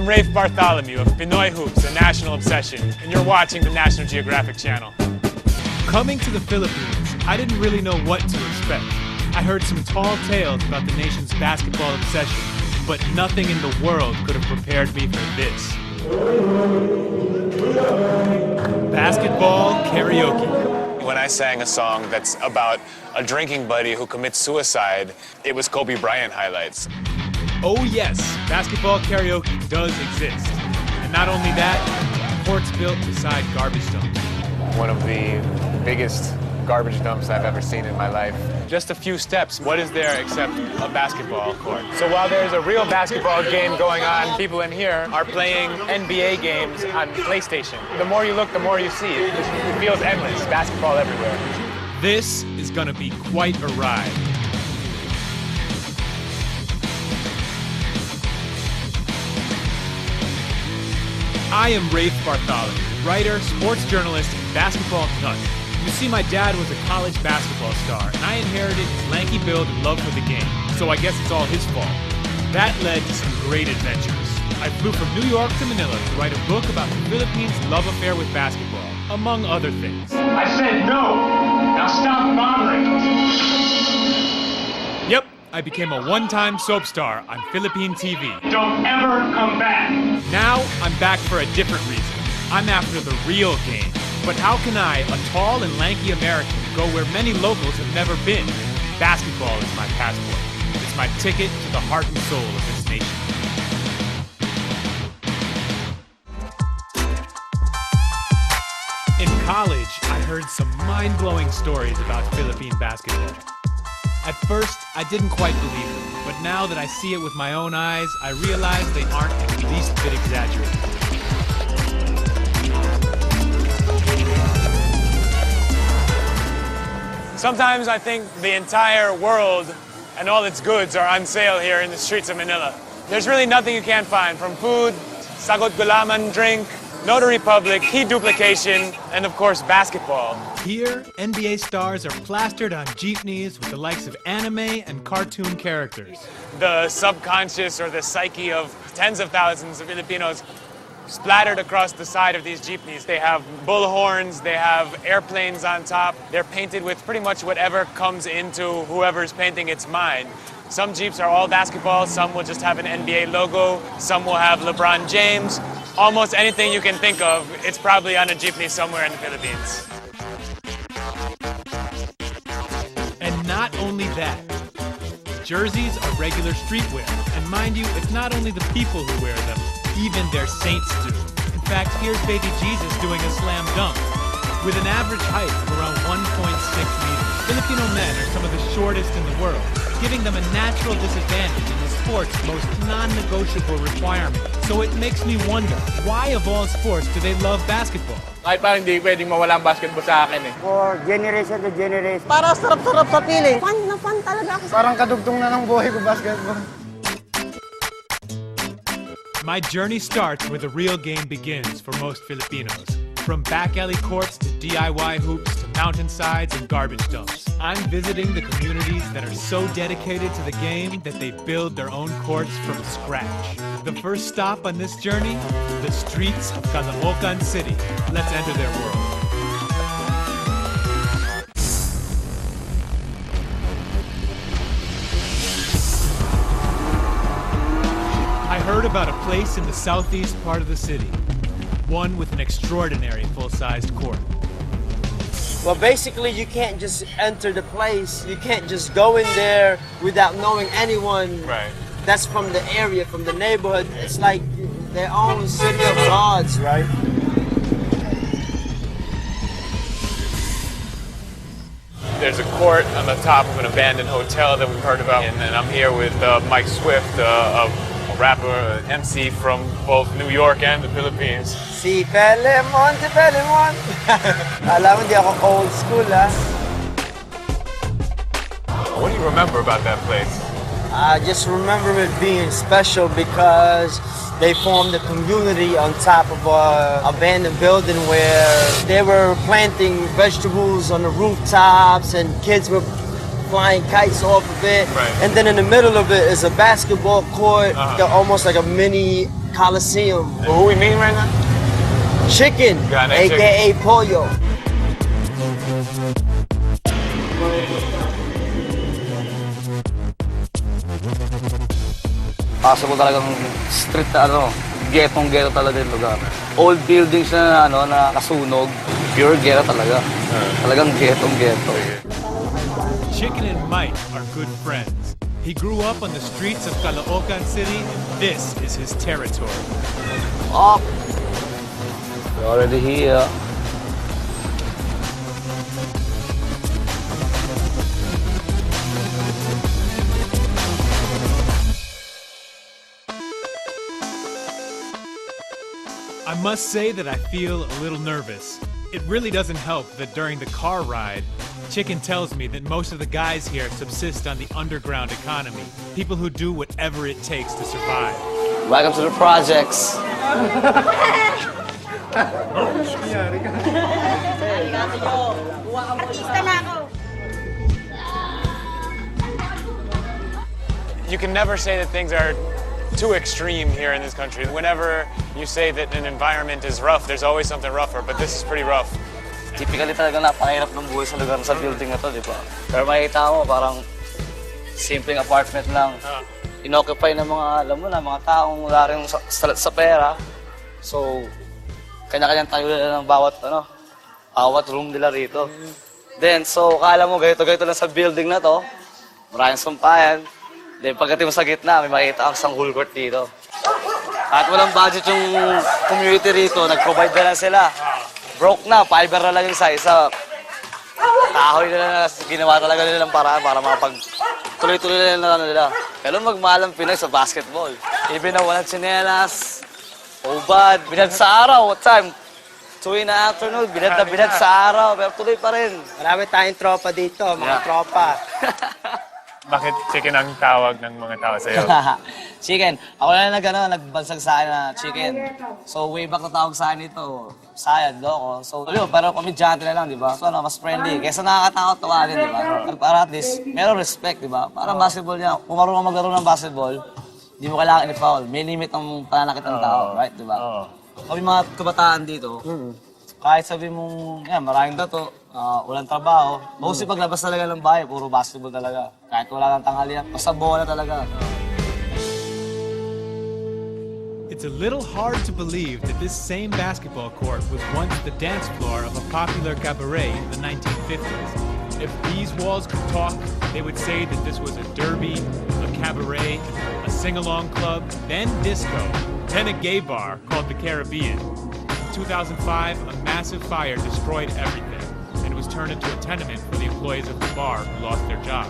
I'm Rafe Bartholomew of Pinoy Hoops, a national obsession, and you're watching the National Geographic Channel. Coming to the Philippines, I didn't really know what to expect. I heard some tall tales about the nation's basketball obsession, but nothing in the world could have prepared me for this. Basketball karaoke. When I sang a song that's about a drinking buddy who commits suicide, it was Kobe Bryant highlights. Oh yes, basketball karaoke does exist. And not only that, courts built beside garbage dumps. One of the biggest garbage dumps I've ever seen in my life. Just a few steps. What is there except a basketball court? So while there's a real basketball game going on, people in here are playing NBA games on PlayStation. The more you look, the more you see. It feels endless. Basketball everywhere. This is gonna be quite a ride. I am Rafe Bartholomew, writer, sports journalist, and basketball nut. You see, my dad was a college basketball star, and I inherited his lanky build and love for the game, so I guess it's all his fault. That led to some great adventures. I flew from New York to Manila to write a book about the Philippines' love affair with basketball, among other things. I said no! Now stop bothering! Yep, I became a one-time soap star on Philippine TV. Don't ever come back! Now, I'm back for a different reason. I'm after the real game. But how can I, a tall and lanky American, go where many locals have never been? Basketball is my passport. It's my ticket to the heart and soul of this nation. In college, I heard some mind-blowing stories about Philippine basketball. At first, I didn't quite believe it, but now that I see it with my own eyes, I realize they aren't the least bit exaggerated. Sometimes I think the entire world and all its goods are on sale here in the streets of Manila. There's really nothing you can't find, from food, sagot gulaman drink, notary public, heat duplication, and of course basketball. Here, NBA stars are plastered on jeepneys with the likes of anime and cartoon characters. The subconscious or the psyche of tens of thousands of Filipinos splattered across the side of these jeepneys. They have bullhorns, they have airplanes on top. They're painted with pretty much whatever comes into whoever's painting its mind. Some Jeeps are all basketball, some will just have an NBA logo, some will have LeBron James. Almost anything you can think of, it's probably on a jeepney somewhere in the Philippines. And not only that, jerseys are regular streetwear. And mind you, it's not only the people who wear them, even their saints do. In fact, here's baby Jesus doing a slam dunk. With an average height of around 1.6 meters, Filipino men are some of the shortest in the world, giving them a natural disadvantage in the sport's most non-negotiable requirement. So it makes me wonder, why of all sports do they love basketball? Kahit parang hindi pwedeng mawala ang basketball sa akin eh. For generation to generation. Para sarap-sarap sa piling. Fun na fun talaga ako. Parang kadugtong na ng buhay ko basketball. My journey starts where the real game begins for most Filipinos. From back alley courts to DIY hoops to mountainsides and garbage dumps. I'm visiting the communities that are so dedicated to the game that they build their own courts from scratch. The first stop on this journey, the streets of Caloocan City. Let's enter their world. I heard about a place in the southeast part of the city, one with an extraordinary full-sized court. Well, basically, you can't just enter the place. You can't just go in there without knowing anyone. Right. That's from the area, from the neighborhood. It's like their own city of gods, right? There's a court on the top of an abandoned hotel that we've heard about, and I'm here with Mike Swift, a rapper, an MC from both New York and the Philippines. Si Pelemon, si Pelemon. Alam mo, di ako old school, ha? What do you remember about that place? I just remember it being special because they formed a community on top of an abandoned building where they were planting vegetables on the rooftops and kids were flying kites off of it. Right. And then in the middle of it is a basketball court, almost like a mini coliseum. Who we meeting right now? Chicken, Got it, aka pollo. Possible talagang street na ghetto talaga yung lugar. Old buildings na na kasunog, pure ghetto talaga. Talagang ghetto. Chicken and Mike are good friends. He grew up on the streets of Caloocan City, and this is his territory. Oh, you're already here. I must say that I feel a little nervous. It really doesn't help that during the car ride, Chicken tells me that most of the guys here subsist on the underground economy. People who do whatever it takes to survive. Welcome to the projects. You can never say that things are too extreme here in this country. Whenever you say that an environment is rough, there's always something rougher, but this is pretty rough. Typically talaga napakahirap ng buhay sa lugar sa building na to, di ba? Pero makikita mo, parang simpleng apartment lang. Inoccupy ng mga, alam mo na, mga taong wala rin sa pera. So, kanya-kanyang tayo nila ng bawat room nila rito. Then, so, kala mo ganito lang sa building na to. Maraming sumpayan. Then, pagdating mo sa gitna, may makikita ang isang whole court dito. At walang budget yung community rito, nag-provide na lang sila. Broke na, fiber na lang yung isa. Kahoy na ginawa talaga nila ng paraan para tuloy-tuloy na nila. Pero magmahal ang Pinoy sa basketball. Even na walang tsinelas, ubad, binad sa araw, what time? 2 in the afternoon, binad na binad sa araw, pero tuloy pa rin. Marami tayong tropa dito, mga tropa. Bakit Chicken ang tawag ng mga tao sa'yo? Chicken. Ako na nagbansag sa akin na chicken. So, way back na tawag sa akin ito. Sayad, loko. So, pero komedyante na lang, di ba? So, mas friendly. Kesa nakakatakot tawagin, di ba? Para at least, meron respect, di ba? Para basketball niya. Kung marunong maglaro ng basketball, di mo kailangan i-foul. May limit ang pananakit ng tao, right? Di ba? Kami mga kabataan dito, kahit sabi mong, maraming dato, walang trabaho. Mostly paglabas talaga ng bahay, puro basketball talaga. Kahit wala ng tanghalian, basta bola talaga. It's a little hard to believe that this same basketball court was once the dance floor of a popular cabaret in the 1950s. If these walls could talk, they would say that this was a derby, a cabaret, a sing-along club, then disco, then a gay bar called the Caribbean. In 2005, a massive fire destroyed everything, and it was turned into a tenement for the employees of the bar who lost their jobs.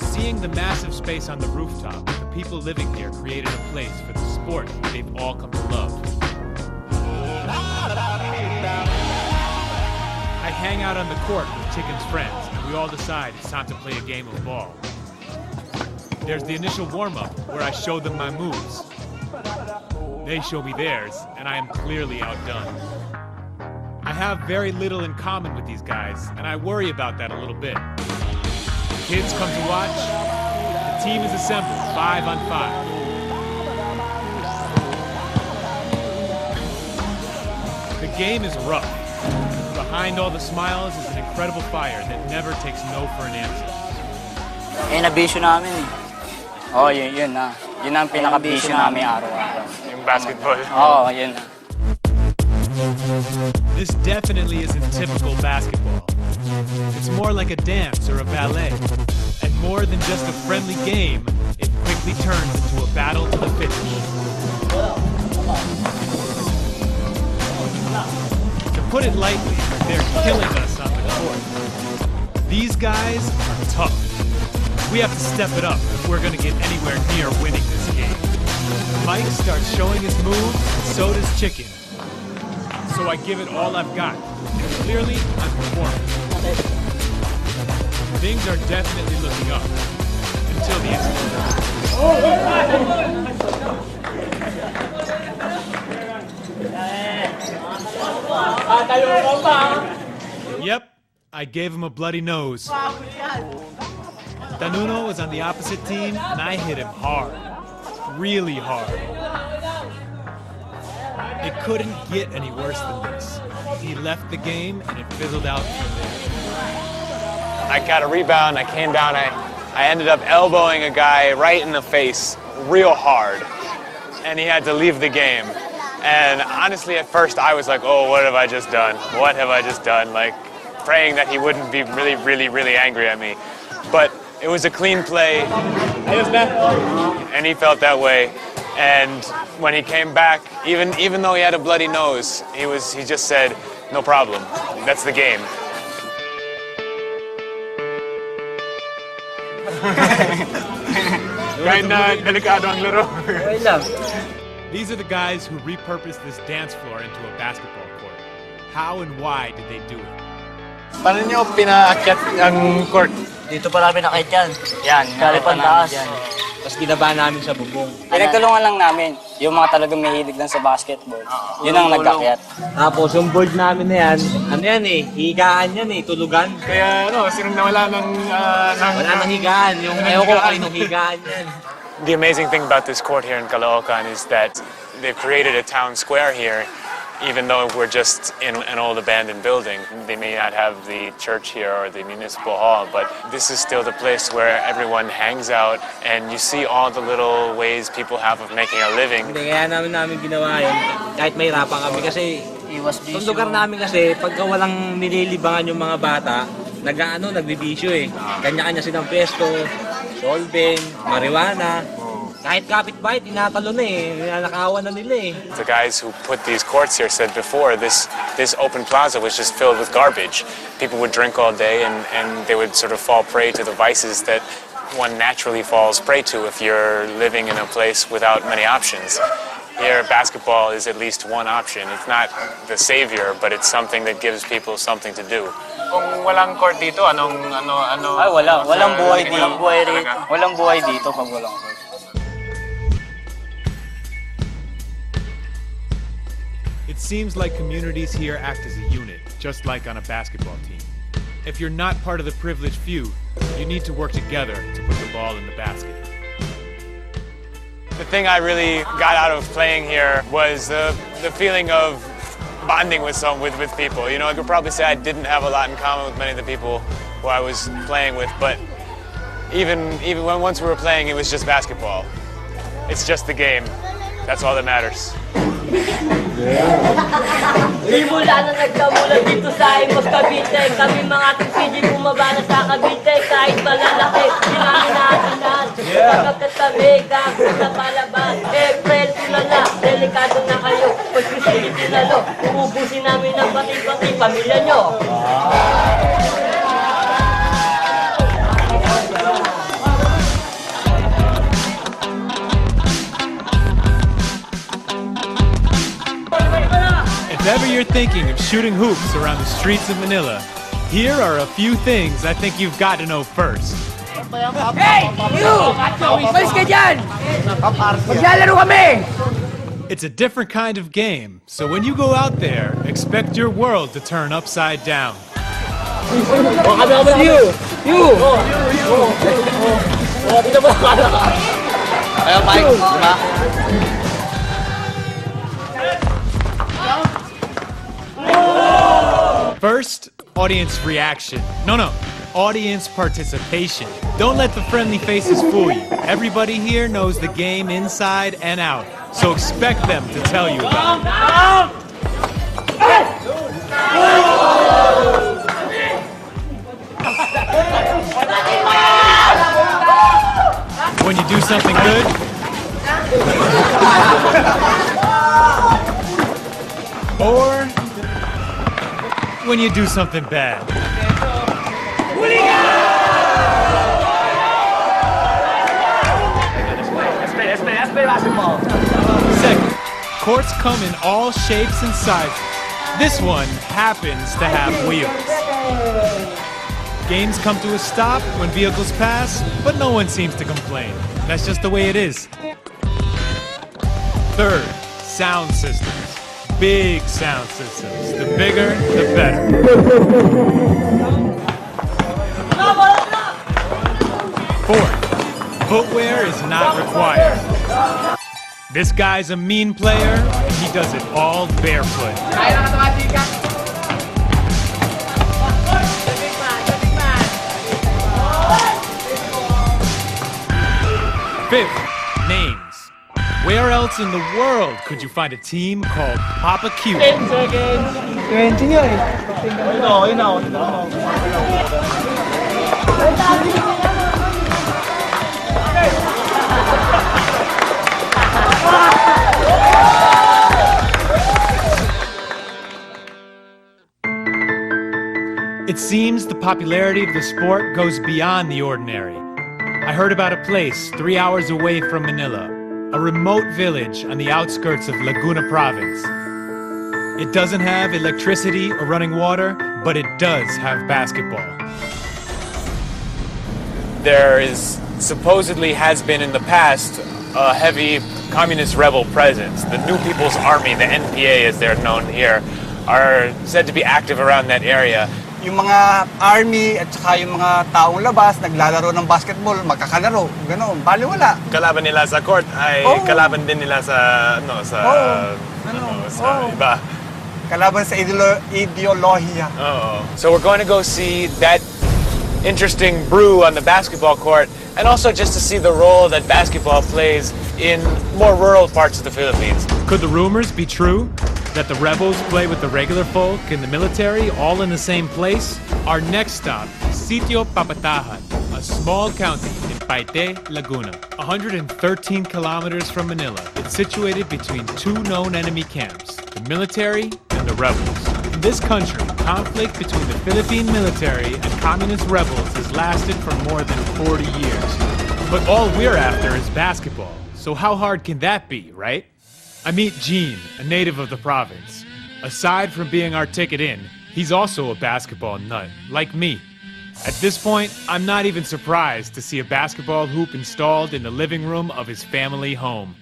Seeing the massive space on the rooftop, the people living here created a place for the sport they've all come to love. I hang out on the court with Chicken's friends, and we all decide it's time to play a game of ball. There's the initial warm-up, where I show them my moves. They show me theirs, and I am clearly outdone. I have very little in common with these guys, and I worry about that a little bit. The kids come to watch. The team is assembled, 5 on 5. The game is rough. Behind all the smiles is an incredible fire that never takes no for an answer. Nabisyo namin eh. Oo, yun na. Yun ang pinaka-bisyo namin araw-araw. Yung basketball? Oo, yun na. This definitely isn't typical basketball. It's more like a dance or a ballet. And more than just a friendly game, it quickly turns into a battle to the finish. To put it lightly, they're killing us on the court. These guys are tough. We have to step it up if we're going to get anywhere near winning this game. Mike starts showing his moves, and so does Chicken. So I give it all I've got. And clearly, I'm performing. Things are definitely looking up. Until the incident. Yep, I gave him a bloody nose. Danuno was on the opposite team, and I hit him hard. Really hard. It couldn't get any worse than this. He left the game, and it fizzled out from there. I got a rebound, I came down, I ended up elbowing a guy right in the face real hard, and he had to leave the game. And honestly, at first I was like, oh, what have I just done? What have I just done? Like, praying that he wouldn't be really angry at me. But it was a clean play, and he felt that way. And when he came back, even though he had a bloody nose, he just said, no problem, that's the game. These are the guys who repurposed this dance floor into a basketball court. How and why did they do it? Paano nyo pinaakyat ang court? Dito pa namin nakit yan. Yan, Galing pa taas. Tapos binaba namin sa bubong. Pinagtulungan lang namin yung mga talagang mahilig lang sa basketball. Yun ang nagkakyat. Tapos yung board namin na yan, ano yan eh, higaan yan eh, tulugan. Kaya sinong nawala ng... wala nang higaan, yung ewan ko kayo nung higaan yan. The amazing thing about this court here in Caloocan is that they've created a town square here, even though we're just in an old abandoned building. They may not have the church here or the municipal hall, but this is still the place where everyone hangs out and you see all the little ways people have of making a living. Kaya namin ginawa yun, kahit may hirapan kami kasi itong lugar namin kasi pagka walang nililibangan yung mga bata, nagbibisyo eh. Kanya-kanya silang pesto, solvent, marijuana. Kahit kapitbahay, tinatalo na eh. Nakakawan na nila eh. The guys who put these courts here said before, this open plaza was just filled with garbage. People would drink all day and they would sort of fall prey to the vices that one naturally falls prey to if you're living in a place without many options. Here, basketball is at least one option. It's not the savior, but it's something that gives people something to do. Kung walang court dito, ano? Ay, walang buhay dito. Walang buhay dito pag walang court. It seems like communities here act as a unit, just like on a basketball team. If you're not part of the privileged few, you need to work together to put the ball in the basket. The thing I really got out of playing here was the feeling of bonding with people. You know, I could probably say I didn't have a lot in common with many of the people who I was playing with, but even when once we were playing, it was just basketball. It's just the game. That's all that matters. Simula na nagkamulan dito sa Imos, Cavite. Kami mga TPG bumaba na sa Cavite. Kahit malalaki, di namin naatinan. Pagkakatamig, dako sa palabas. April, tulala, delikado na kayo. Pag gusto tinalo, uubusin namin ang pati-pati pamilya nyo. If ever you're thinking of shooting hoops around the streets of Manila, here are a few things I think you've got to know first. Hey! You! Umalis ka dyan! Maglalaro kami! It's a different kind of game, so when you go out there, expect your world to turn upside down. You! Ayaw, Mike, diba? First, audience reaction. No, audience participation. Don't let the friendly faces fool you. Everybody here knows the game inside and out, so expect them to tell you about it. When you do something good, or when you do something bad. Second, courts come in all shapes and sizes. This one happens to have wheels. Games come to a stop when vehicles pass, but no one seems to complain. That's just the way it is. Third, sound systems. Big sound systems. The bigger, the better. Footwear is not required. This guy's a mean player, and he does it all barefoot. Fifth, names. Where else in the world could you find a team called Papa Q? 10 seconds. 20 nga eh. It seems the popularity of the sport goes beyond the ordinary. I heard about a place 3 hours away from Manila, a remote village on the outskirts of Laguna Province. It doesn't have electricity or running water, but it does have basketball. There is supposedly has been in the past a heavy communist rebel presence. The New People's Army, the NPA as they're known here, are said to be active around that area. Yung mga army at saka yung mga taong labas, naglalaro ng basketball, magkakalaro, gano'n, baliwala. Kalaban nila sa court ay kalaban din nila sa, iba. Kalaban sa ideolohiya. So we're going to go see that interesting brew on the basketball court, and also just to see the role that basketball plays in more rural parts of the Philippines. Could the rumors be true? That the rebels play with the regular folk and the military all in the same place? Our next stop is Sitio Papatahan, a small county in Paite, Laguna. 113 kilometers from Manila, it's situated between two known enemy camps, the military and the rebels. In this country, conflict between the Philippine military and communist rebels has lasted for more than 40 years. But all we're after is basketball, so how hard can that be, right? I meet Gene, a native of the province. Aside from being our ticket in, he's also a basketball nut, like me. At this point, I'm not even surprised to see a basketball hoop installed in the living room of his family home.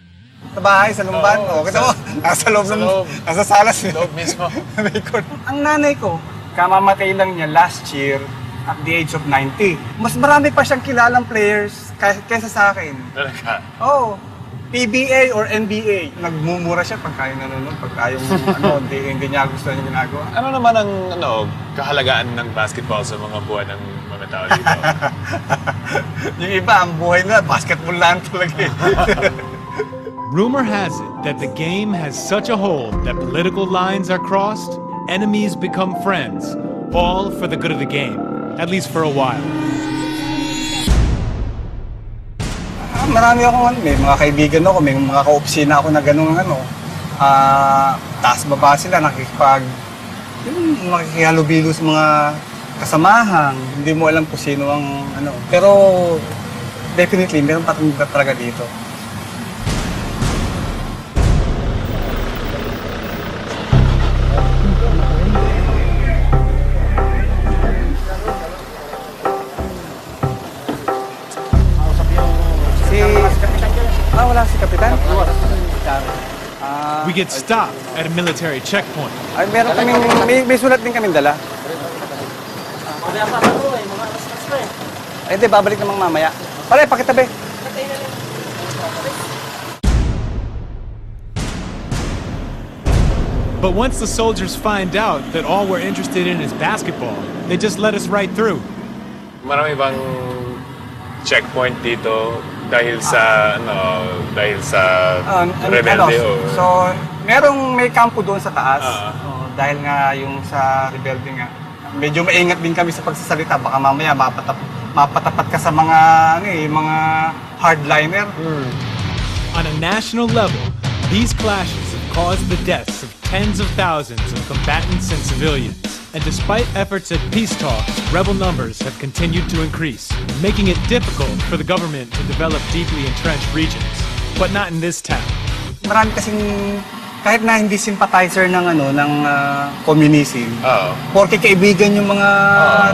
Sa bahay, sa lumban, kita mo, nasa loob ng, nasa salas. Loob mismo. Ang nanay ko, kamamatay lang niya last year at the age of 90. Mas marami pa siyang kilalang players kaysa sa akin. Talaga? Oo. PBA or NBA. Nagmumura siya pagka yung nanonood, pagka yung hindi niya gusto niya ginagawa. Ano naman ang kahalagaan ng basketball sa mga buwan ng mga tao dito? Yung iba, ang buhay nila, basketball lang talaga. Rumor has it that the game has such a hold that political lines are crossed, enemies become friends, all for the good of the game, at least for a while. Marami akong may mga kaibigan ako, may mga ka-opisina ako na gano'ng taas baba sila, nakikihalubilo sa mga kasamahan, hindi mo alam kung sino ang Pero definitely, meron pa talaga dito. Wala si Kapitan? We get stopped at a military checkpoint. Ay, meron kaming, may sulat din kaming dala. Ay, hindi, babalik namang mamaya. Pare, pakitabi. But once the soldiers find out that all we're interested in is basketball, they just let us right through. Marami bang checkpoint dito dahil sa rebelde So, may kampo doon sa taas. Dahil nga yung sa rebelde nga. Medyo maingat din kami sa pagsasalita, baka mamaya mapatapat ka sa mga mga hardliner. On a national level, these clashes have caused the deaths of tens of thousands of combatants and civilians. And despite efforts at peace talks, rebel numbers have continued to increase, making it difficult for the government to develop deeply entrenched regions. But not in this town. Marami kasing, kahit na hindi sympathizer ng communism, porque kaibigan yung mga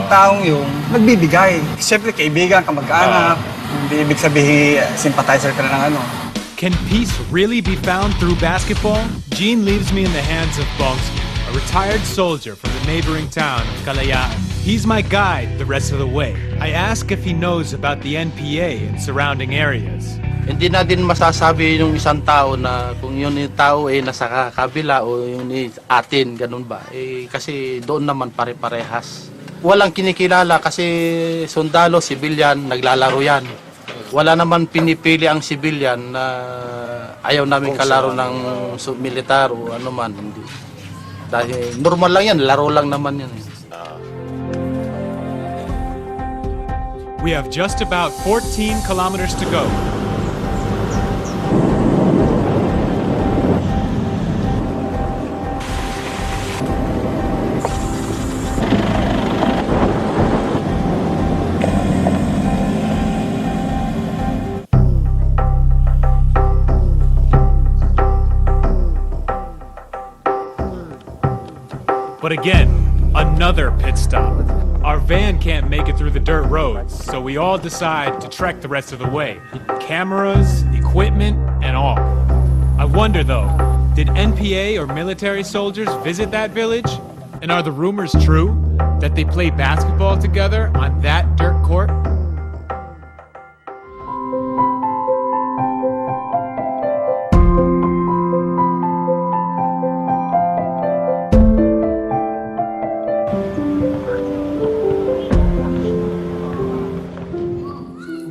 taong yung nagbibigay. Siyempre kaibigan, kamag-anak, hindi ibig sabihin sympathizer ka na ng Can peace really be found through basketball? Gene leaves me in the hands of Bongski, a retired soldier from the neighboring town of Kalayaan. He's my guide the rest of the way. I ask if he knows about the NPA and surrounding areas. Hindi na din masasabi yung isang tao na kung yun yung tao ay nasa kabila o yun atin, ganun ba? Kasi doon naman pare-parehas. Walang kinikilala kasi sundalo, sibilyan, naglalaro yan. Wala naman pinipili ang sibilyan na ayaw namin kalaro ng militar o ano man. Hindi. Dahil normal lang yan, laro lang naman yan. We have just about 14 kilometers to go. But again, another pit stop. Our van can't make it through the dirt roads, so we all decide to trek the rest of the way. Cameras, equipment, and all. I wonder though, did NPA or military soldiers visit that village? And are the rumors true that they play basketball together on that dirt court?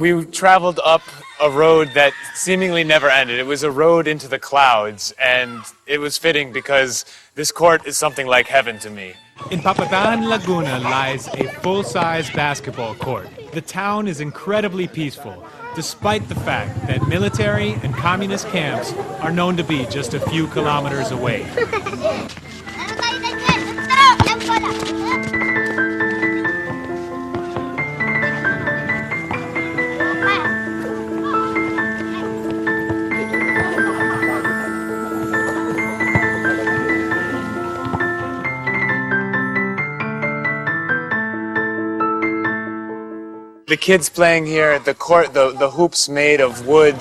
We traveled up a road that seemingly never ended. It was a road into the clouds, and it was fitting because this court is something like heaven to me. In Papatan, Laguna lies a full-size basketball court. The town is incredibly peaceful, despite the fact that military and communist camps are known to be just a few kilometers away. The kids playing here at the court, the hoops made of wood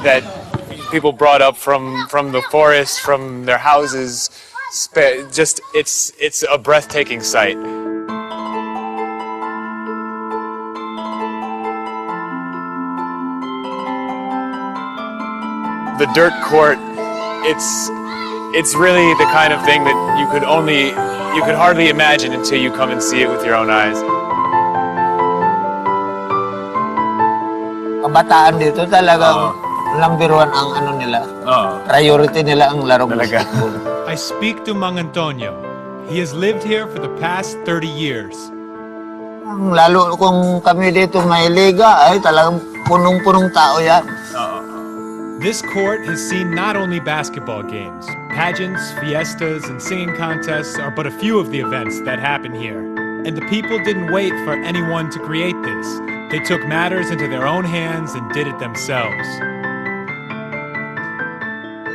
that people brought up from the forest, from their houses, just it's a breathtaking sight. The dirt court, it's really the kind of thing that you could hardly imagine until you come and see it with your own eyes. Kabataan dito talagang number one ang ano nila. Priority nila ang larong basketball. I speak to Mang Antonio. He has lived here for the past 30 years. Lalo kung kami dito may liga, ay talagang punong-punong tao yan. This court has seen not only basketball games, pageants, fiestas, and singing contests are but a few of the events that happen here. And the people didn't wait for anyone to create this. They took matters into their own hands and did it themselves.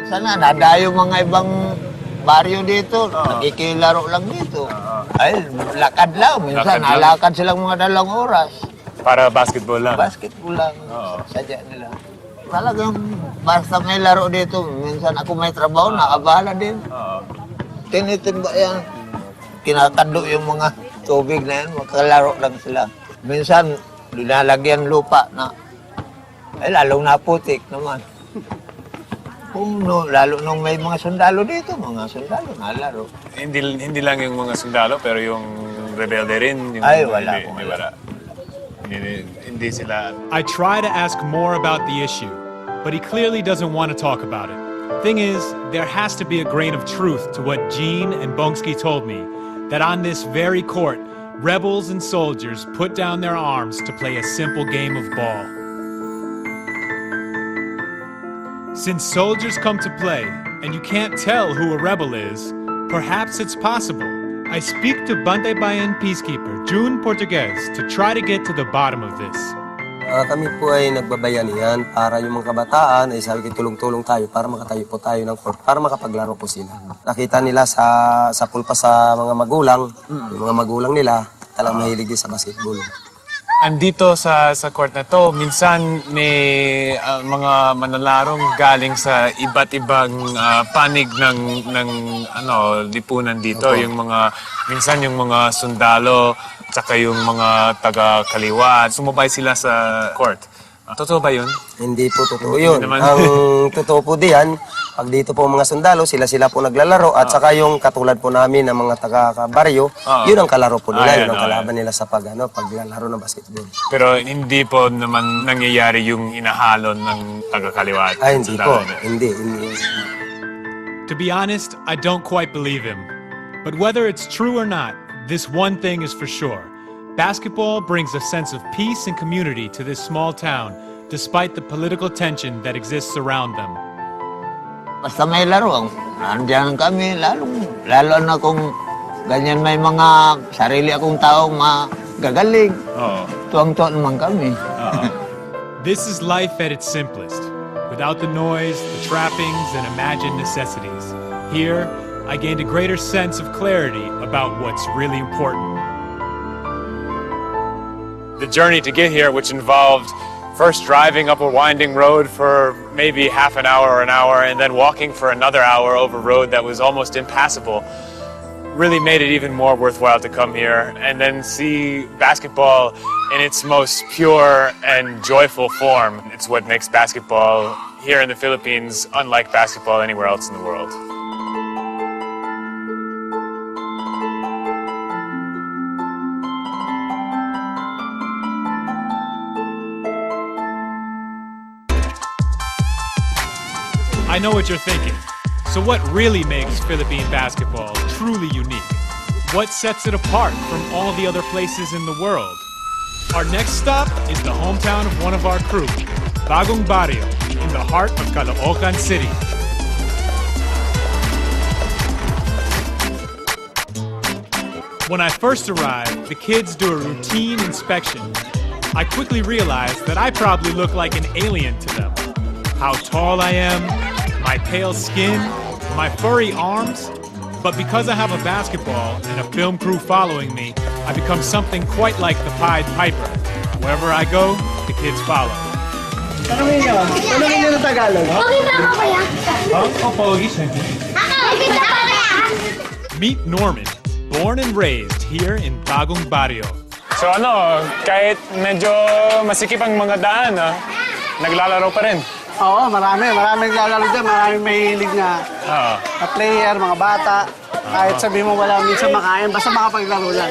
Sana nadayo mga ibang baryo dito, nakikilaro lang dito. Ay, lakad lang. Minsan, nalakad silang mga 2 oras. Para basketball lang? Basketball lang. Sadya nila. Talagang basta may laro dito. Minsan ako may trabaho, nakabala din. Tinitimba yan. Kinakando yung mga tubig na yan, makalaro lang sila. Minsan, linalagyan lupa na, ay lalong naputik naman. Kung lalo nung may mga sundalo dito, mga sundalo nalaro. Hindi lang yung mga sundalo, pero yung rebelde rin. Yung ay, wala. Hindi sila. I try to ask more about the issue, but he clearly doesn't want to talk about it. Thing is, there has to be a grain of truth to what Gene and Bongski told me, that on this very court, rebels and soldiers put down their arms to play a simple game of ball. Since soldiers come to play, and you can't tell who a rebel is, perhaps it's possible. I speak to Bantayan peacekeeper June Portugues to try to get to the bottom of this. Kami po ay nagbabayanihan para yung mga kabataan ay sabi ko tulong-tulong tayo para makatayo po tayo ng court, para makapaglaro po sila. Nakita nila sa pulpa sa mga magulang, yung mga magulang nila talagang mahilig din sa basketball. andito sa court na to, minsan may mga manalarong galing sa iba't ibang panig ng lipunan dito. Opo. Yung minsan yung mga sundalo, tsaka yung mga taga-kaliwa. Sumabay sila sa court. Totoo ba yun? Hindi po totoo yun. Hindi naman. Ang totoo po diyan, pag dito po mga sundalo, sila po naglalaro at saka yung katulad po namin ng mga taga-baryo, yun ang kalaro po nila, yun ang kalaban nila sa paglalaro ng basketball. Pero hindi po naman nangyayari yung inahalon ng taga-kaliwa. Ay, hindi po. Hindi. To be honest, I don't quite believe him. But whether it's true or not, this one thing is for sure. Basketball brings a sense of peace and community to this small town, despite the political tension that exists around them. Basta may laro, nandiyan kami, lalo na kung ganyan may mga sarili akong tao magagaling. Tuwang-tuwa naman kami. This is life at its simplest, without the noise, the trappings, and imagined necessities. Here, I gained a greater sense of clarity about what's really important. The journey to get here, which involved first driving up a winding road for maybe half an hour or an hour, and then walking for another hour over a road that was almost impassable, really made it even more worthwhile to come here and then see basketball in its most pure and joyful form. It's what makes basketball here in the Philippines unlike basketball anywhere else in the world. I know what you're thinking. So what really makes Philippine basketball truly unique? What sets it apart from all the other places in the world? Our next stop is the hometown of one of our crew, Bagong Barrio, in the heart of Caloocan City. When I first arrived, the kids do a routine inspection. I quickly realized that I probably look like an alien to them. How tall I am, my pale skin, my furry arms. But because I have a basketball and a film crew following me, I become something quite like the Pied Piper. Wherever I go, the kids follow. Tanungin nyo ng Tagalog. Meet Norman, born and raised here in Bagong Barrio. So kahit medyo masikip ang mga daan, naglalaro pa rin. Oo, maraming naglalaro dyan. Maraming mahilig na player, mga bata. Kahit sabihin mo wala minsan makain, basta makapaglaro lang.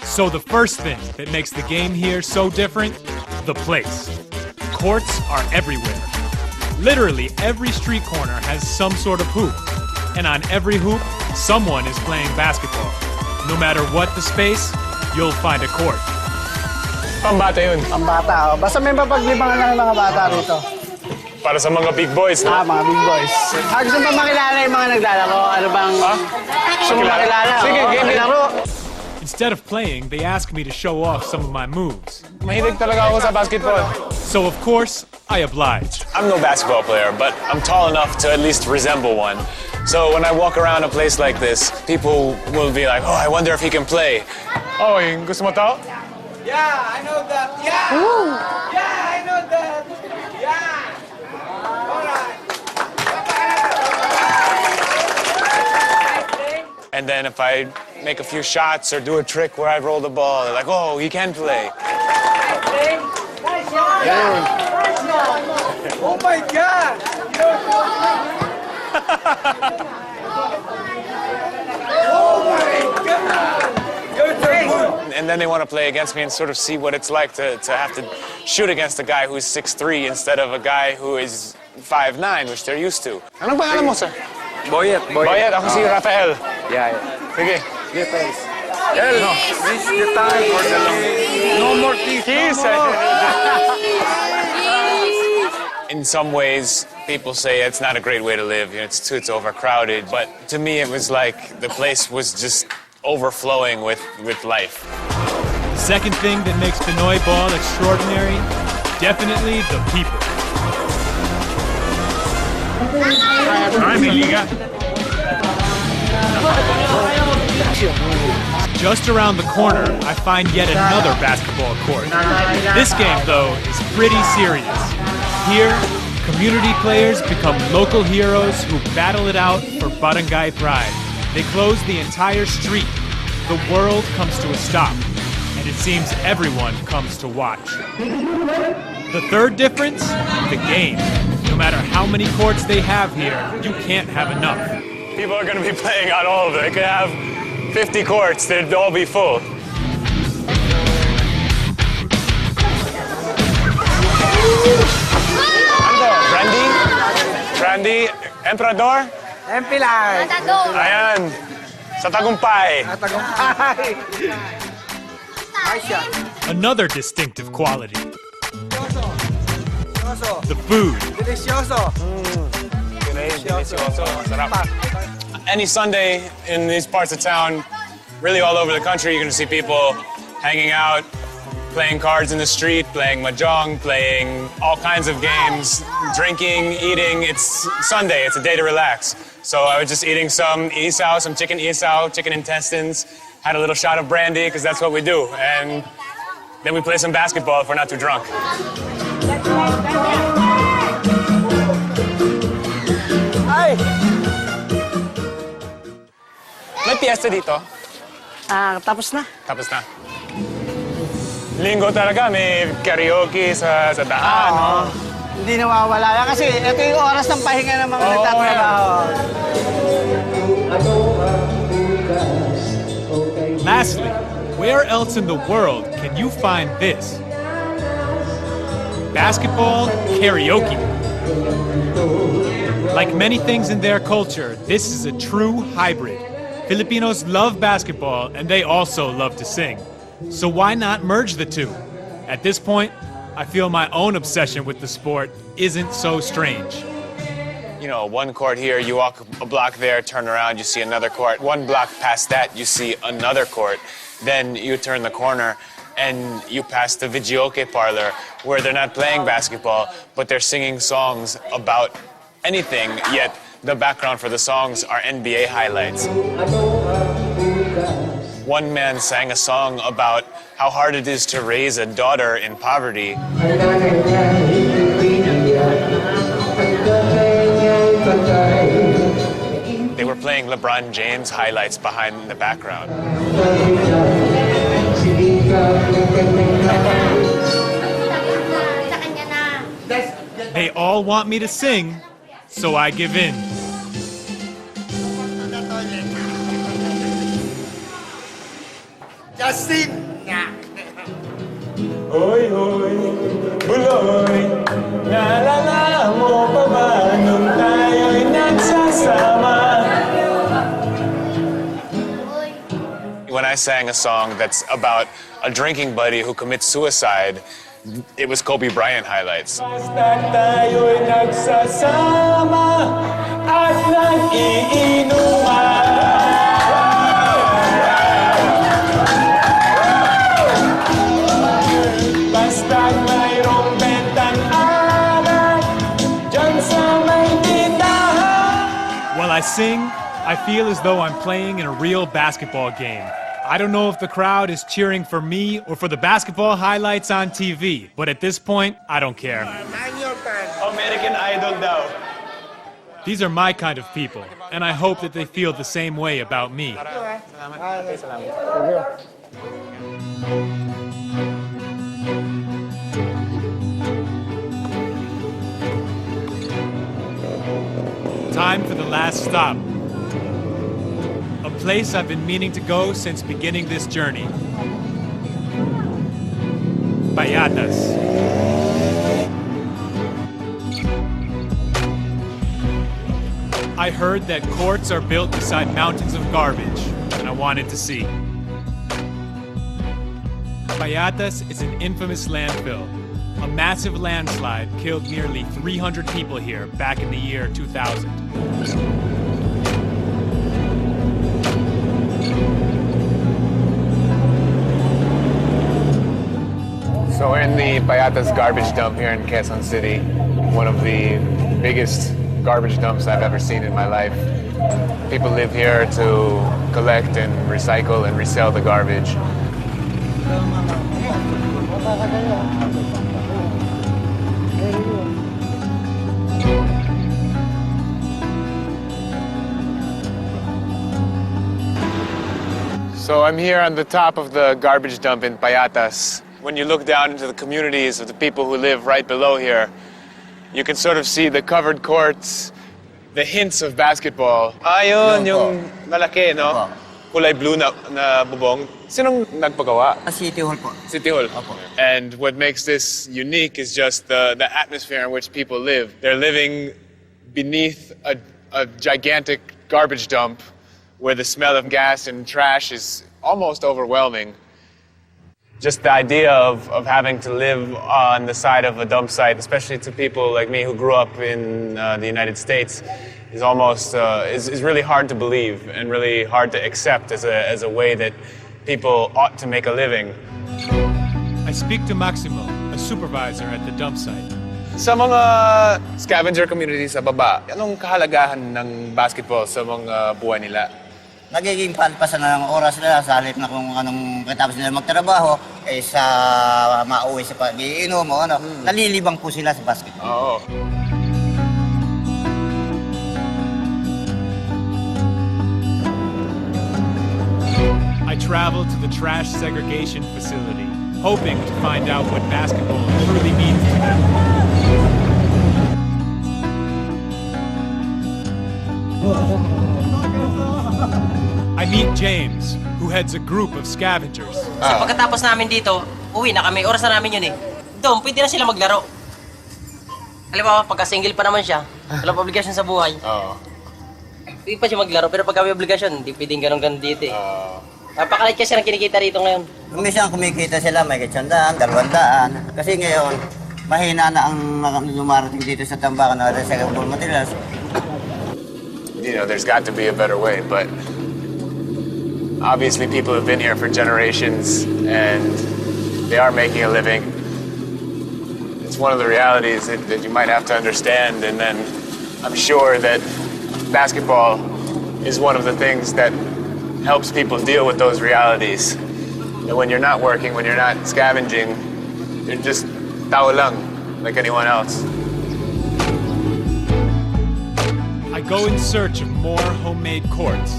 So the first thing that makes the game here so different, the place. Courts are everywhere. Literally every street corner has some sort of hoop. And on every hoop, someone is playing basketball. No matter what the space, you'll find a court. Pambata yun. Pambata, Basta may mapaglibangan lang ng mga bata rito. Para sa mga big boys, no? Mga big boys. Gusto ba makilala yung mga naglalaro? Ano bang... Gusto mo makilala? Sige, game laro. Instead of playing, they ask me to show off some of my moves. Mahilig talaga ako sa basketball. So of course, I oblige. I'm no basketball player, but I'm tall enough to at least resemble one. So when I walk around a place like this, people will be like, oh, I wonder if he can play. Oh, gusto mo to? Yeah, I know that. Yeah! Woo. Yeah, I know that. Yeah! Alright. And then if I make a few shots or do a trick where I roll the ball, they're like, oh, he can play. Oh my God! Oh my God! And then they want to play against me and sort of see what it's like to have to shoot against a guy who's 6'3" instead of a guy who is 5'9", which they're used to. Anong pangalan mo, sir? Boyet. Boyet, ako si Rafael. Yeah. Sige. Details. No. This is the time for the long. No more keys. In some ways, people say it's not a great way to live. It's overcrowded. But to me, it was like the place was just overflowing with life. The second thing that makes Pinoy ball extraordinary, definitely the people. All right, Liga. Just around the corner, I find yet another basketball court. This game, though, is pretty serious. Here, community players become local heroes who battle it out for barangay pride. They close the entire street. The world comes to a stop, and it seems everyone comes to watch. The third difference? The game. No matter how many courts they have here, you can't have enough. People are going to be playing on all of them. They could have 50 courts, they'd all be full. Brandy? Emperador? Empilay. Ayan. Sa Tagumpay. Another distinctive quality. The food. Delicioso. Delicioso. Sarap. Any Sunday in these parts of town, really all over the country, you're going to see people hanging out, playing cards in the street, playing mahjong, playing all kinds of games, drinking, eating. It's Sunday, it's a day to relax. So I was just eating some isaw, some chicken isaw, chicken intestines, had a little shot of brandy, because that's what we do. And then we play some basketball if we're not too drunk. May piyesta dito? Tapos na. Tapos na. Linggo talaga, may karaoke sa daan, no? Hindi nawawala yan kasi ito yung oras ng pahinga ng mga nagtatrabaho. Lastly, where else in the world can you find this? Basketball karaoke. Like many things in their culture, this is a true hybrid. Filipinos love basketball and they also love to sing. So why not merge the two? At this point, I feel my own obsession with the sport isn't so strange. You know, one court here, you walk a block there, turn around, you see another court. One block past that, you see another court. Then you turn the corner and you pass the videoke parlor where they're not playing basketball, but they're singing songs about anything, yet the background for the songs are NBA highlights. One man sang a song about how hard it is to raise a daughter in poverty. They were playing LeBron James highlights behind in the background. They all want me to sing, so I give in. Justin! Hoy, hoy, buloy, naalala mo pa ba nung tayo'y nagsasama? When I sang a song that's about a drinking buddy who commits suicide, it was Kobe Bryant highlights. Basta tayo'y nagsasama at nag-iinuman. Basta't mayroong bentang alat dyan sa may tindahan. While I sing, I feel as though I'm playing in a real basketball game. I don't know if the crowd is cheering for me or for the basketball highlights on TV, but at this point, I don't care. American Idol daw. These are my kind of people, and I hope that they feel the same way about me. Time for the last stop. A place I've been meaning to go since beginning this journey. Payatas. I heard that courts are built beside mountains of garbage, and I wanted to see. Payatas is an infamous landfill. A massive landslide killed nearly 300 people here back in the year 2000. So we're in the Payatas garbage dump here in Quezon City, one of the biggest garbage dumps I've ever seen in my life. People live here to collect and recycle and resell the garbage. So I'm here on the top of the garbage dump in Payatas. When you look down into the communities of the people who live right below here, you can sort of see the covered courts, the hints of basketball. Ayun, yung malaki, no? Kulay blue na bubong. Sinong nagpagawa? City Hall po. City Hall. And what makes this unique is just the atmosphere in which people live. They're living beneath a gigantic garbage dump where the smell of gas and trash is almost overwhelming. Just the idea of having to live on the side of a dump site, especially to people like me who grew up in the United States, is almost is really hard to believe and really hard to accept as a way that people ought to make a living. I speak to Maximo, a supervisor at the dump site. Sa mga scavenger communities sa baba, anong kahalagahan ng basketball sa mga buhay nila? Nagiging palpasan na ng oras nila sa halip na kung anong katapos nila magtrabaho, sa mauwi sa pag-iinom o ano, nalilibang po sila sa basketball. Oo. I traveled to the trash segregation facility, hoping to find out what basketball truly means to them. I meet James, who heads a group of scavengers. So pagkatapos namin dito, uwi na kami. Oras na namin yun eh. Doon, pwede na sila maglaro. Alam mo, pagka-single pa naman siya, walang obligasyon sa buhay. Pwede pa siya maglaro, pero pagka may obligasyon, hindi pwedeng ganun dito eh. Napakalit kasi ang kinikita rito ngayon. Minsan kumikita sila, may 100, 200. Kasi ngayon, mahina na ang lumarating dito sa tambakan na recyclable materials. You know, there's got to be a better way, but obviously people have been here for generations and they are making a living. It's one of the realities that you might have to understand, and then I'm sure that basketball is one of the things that helps people deal with those realities. And when you're not working, when you're not scavenging, you're just tao lang, like anyone else. I go in search of more homemade courts,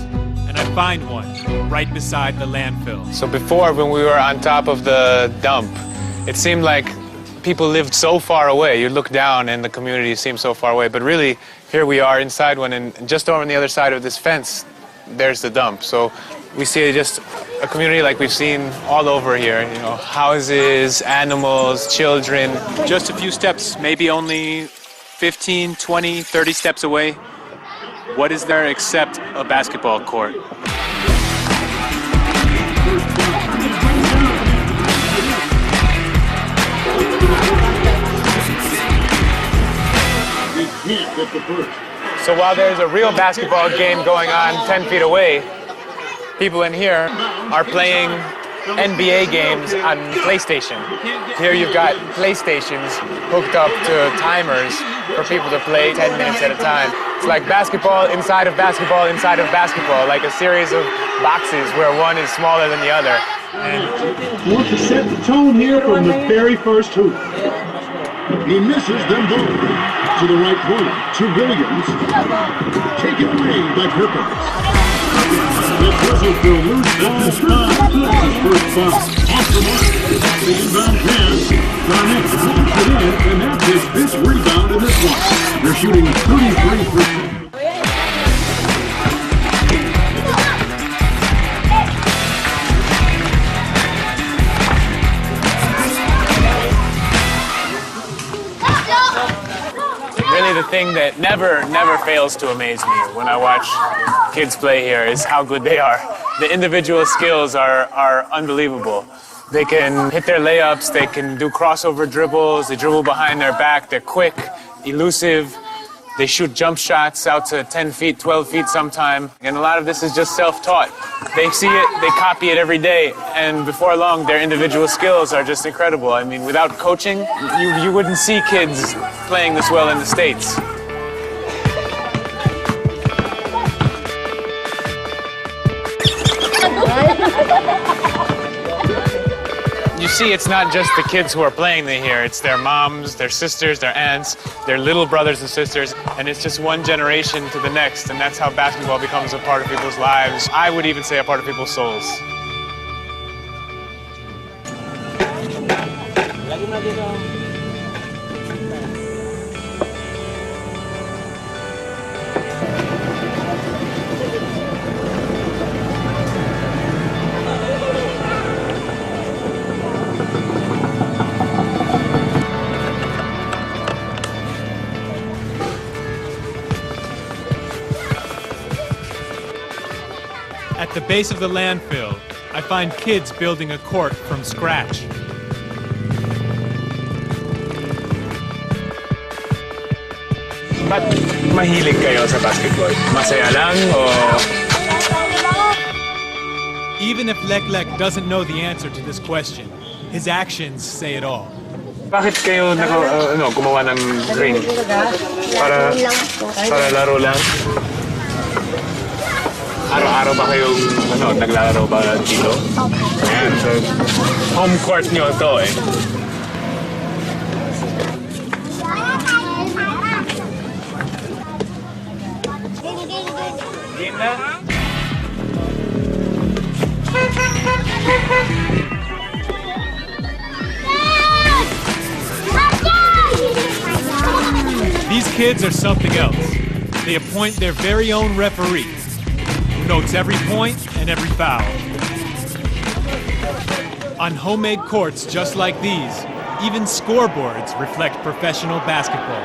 and I find one right beside the landfill. So before, when we were on top of the dump, it seemed like people lived so far away. You look down and the community seems so far away, but really, here we are inside one, and just over on the other side of this fence, there's the dump. So we see just a community like we've seen all over here, you know, houses, animals, children. Just a few steps, maybe only 15, 20, 30 steps away. What is there except a basketball court? So while there's a real basketball game going on 10 feet away, people in here are playing NBA games on PlayStation. Here you've got PlayStations hooked up to timers for people to play 10 minutes at a time. It's like basketball inside of basketball inside of basketball, like a series of boxes where one is smaller than the other. And want to set the tone here from the very first hoop. He misses them both. To the right point, to Williams. Taken away by Perkins. The puzzle for a loose ball spot. His first ball off the mark. The inbound pass. Garnett launches it in, and that's his fifth rebound in this one. They're shooting 33%. Really, the thing that never fails to amaze me when I watch kids play here is how good they are. The individual skills are unbelievable. They can hit their layups, they can do crossover dribbles, they dribble behind their back, they're quick, elusive, they shoot jump shots out to 10 feet, 12 feet sometime, and a lot of this is just self-taught. They see it, they copy it every day, and before long, their individual skills are just incredible. I mean, without coaching, you wouldn't see kids playing this well in the States. see, it's not just the kids who are playing here. It's their moms, their sisters, their aunts, their little brothers and sisters, and it's just one generation to the next, and that's how basketball becomes a part of people's lives. I would even say a part of people's souls. At the base of the landfill, I find kids building a court from scratch. Ba't mahilig kayo sa basketball? Masaya lang o... Even if Leklek doesn't know the answer to this question, his actions say it all. Bakit kayo gumawa ng ring? Para laro lang? Araw-araw ba kayong naglalaro ba dito? Ayan, so home court nyo to eh. Game na? These kids are something else. They appoint their very own referee, who notes every point and every foul. On homemade courts just like these, even scoreboards reflect professional basketball.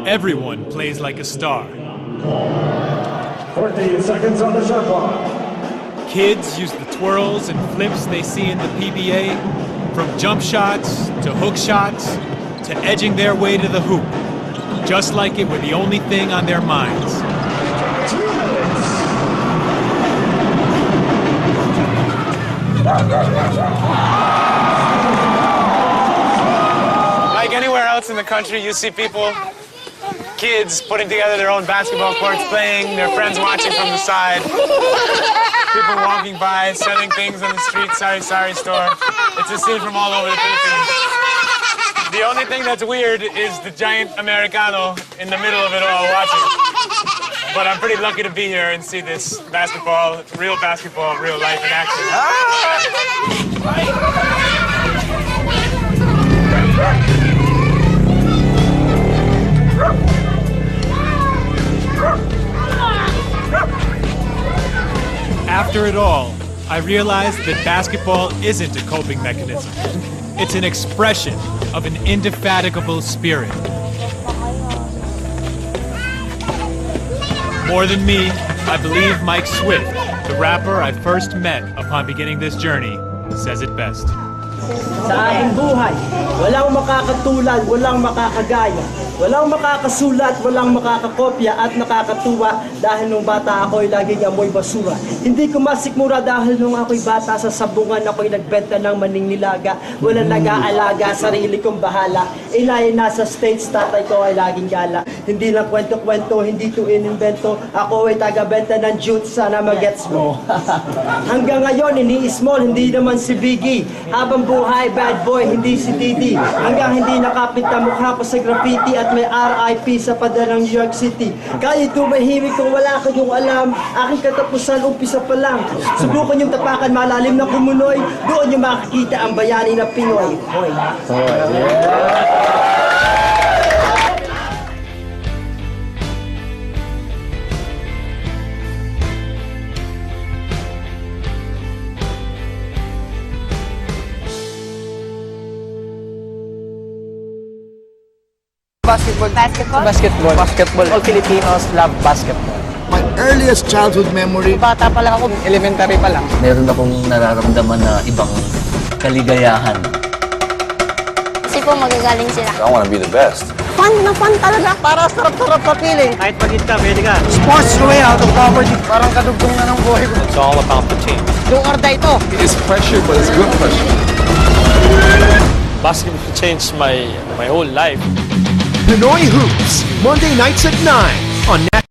Everyone plays like a star. 14 seconds on the shot clock. Kids use the twirls and flips they see in the PBA, from jump shots to hook shots to edging their way to the hoop, just like it were the only thing on their minds. Like anywhere else in the country, you see people, kids putting together their own basketball courts, playing, their friends watching from the side, people walking by, selling things on the street, sari store. It's a scene from all over the Philippines. The only thing that's weird is the giant Americano in the middle of it all watching. But I'm pretty lucky to be here and see this basketball, real life in action. After it all, I realized that basketball isn't a coping mechanism. It's an expression of an indefatigable spirit. More than me, I believe Mike Swift, the rapper I first met upon beginning this journey, says it best. Sa aking buhay, walang makakatulad, walang makakagaya, walang makakasulat, walang makakakopya at nakakatuwa dahil nung bata ako'y laging amoy basura. Hindi ko masikmura dahil nung ako'y bata sa sabungan ako'y nagbenta ng maning nilaga. Walang nag-aalaga, sarili kong bahala. Inay nasa States, tatay ko ay laging gala. Hindi lang kwento-kwento, hindi to inimbento. Ako ay taga-benta ng jute, sana magets mo. Hanggang ngayon, ini-small, hindi naman si Biggie. Habang buhay, bad boy, hindi si Didi. Hanggang hindi nakapit na mukha ko sa graffiti at may RIP sa padalang New York City. Kahit tumahimik kung wala kayong alam, aking katapusan umpisa pa lang. Subukan yung tapakan malalim na kumunoy, doon yung makikita ang bayani na Pinoy. Hoy. Basketball. All Filipinos love basketball. My earliest childhood memory. Bata pa lang ako, elementary pa lang. Meron akong nararamdaman na ibang kaligayahan. Kasi po magagaling sila. I want to be the best. Fun na fun talaga. Para sarap-sarap sa feeling. Kahit pagit ka, pwede ka. Sports the way out of poverty. Parang kadugtong na ng buhay ko. It's all about the team. Do or die ito. It's pressure, but it's good pressure. Basketball changed my whole life. Pinoy Hoops, Monday nights at 9 on NatGeo.